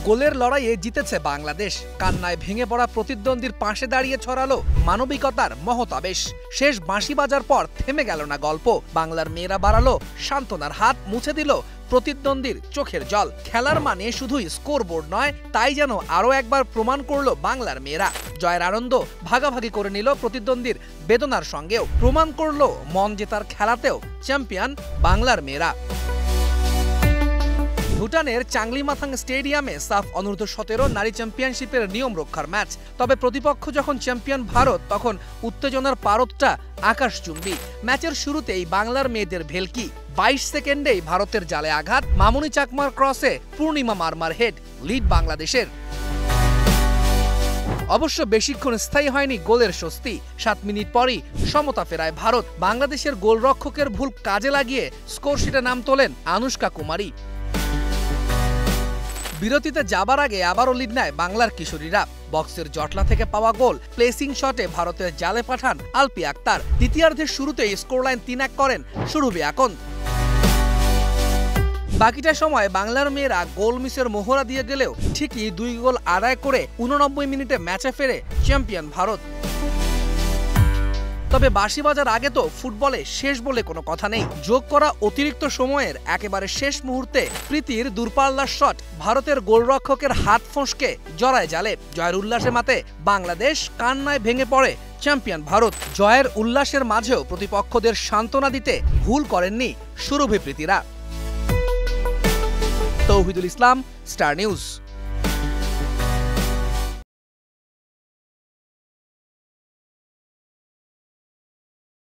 গোলের লড়াইয়ে জিতেছে বাংলাদেশ। কান্নায় ভেঙে পড়া প্রতিদ্বন্দ্বীর পাশে দাঁড়িয়ে ছড়ালো মানবিকতার মহতাবেশ। শেষ বাঁশি বাজার পর থেমে গেল না গল্প। বাংলার মেয়েরা বাড়ালো সান্ত্বনার হাত, মুছে দিল প্রতিদ্বন্দ্বীর চোখের জল। খেলার মানে শুধুই স্কোরবোর্ড নয়, তাই যেন আরও একবার প্রমাণ করলো বাংলার মেয়েরা। জয়ের আনন্দ ভাগাভাগি করে নিল প্রতিদ্বন্দ্বীর বেদনার সঙ্গেও। প্রমাণ করলো মন জেতার খেলাতেও চ্যাম্পিয়ন বাংলার মেয়েরা। ভুটানের চাংলিমাথাং স্টেডিয়ামে সাফ অনূর্ধ্ব-17 নারী চ্যাম্পিয়নশিপের নিয়ম রক্ষার ম্যাচ। তবে প্রতিপক্ষ যখন চ্যাম্পিয়ন ভারত, তখন উত্তেজনার পারদটা আকাশচুম্বী। ম্যাচের শুরুতেই বাংলার মেয়েদের ভেলকি। 22 সেকেন্ডেই ভারতের জালে আঘাত, মামুনি চাকমার ক্রসে পূর্ণিমা মারমার হেড। লিড বাংলাদেশের। অবশ্য বেশিক্ষণ স্থায়ী হয়নি গোলের স্বস্তি। 7 মিনিট পরই সমতা ফেরায় ভারত। বাংলাদেশের গোলরক্ষকের ভুল কাজে লাগিয়ে স্কোরশিটে নাম তোলেন আনুশকা কুমারী। বিরতিতে যাবার আগে আবারও লিড নেয় বাংলার কিশোরীরা। বক্সের জটলা থেকে পাওয়া গোল, প্লেসিং শটে ভারতের জালে পাঠান আলপি আক্তার। দ্বিতীয়ার্ধের শুরুতেই স্কোরলাইন 3-1 করেন সুরভি আকন্দ। বাকিটা সময় বাংলার মেয়েরা গোল মিসের মোহরা দিয়ে গেলেও ঠিকই 2 গোল আদায় করে 89 মিনিটে ম্যাচে ফেরে চ্যাম্পিয়ন ভারত। তবে বাঁশি বাজার আগে তো ফুটবলে শেষ বলে কোনো কথা নেই। যোগ করা অতিরিক্ত সময়ের একেবারে শেষ মুহূর্তে প্রীতির দূরপাল্লার শট ভারতের গোলরক্ষকের হাত ফসকে জড়ায় জালে। জয়ের উল্লাসে মাতে বাংলাদেশ, কান্নায় ভেঙে পড়ে চ্যাম্পিয়ন ভারত। জয়ের উল্লাসের মাঝেও প্রতিপক্ষদের সান্ত্বনা দিতে ভুল করেননি সুরভি প্রীতিরা। তৌহিদুল ইসলাম, স্টার নিউজ।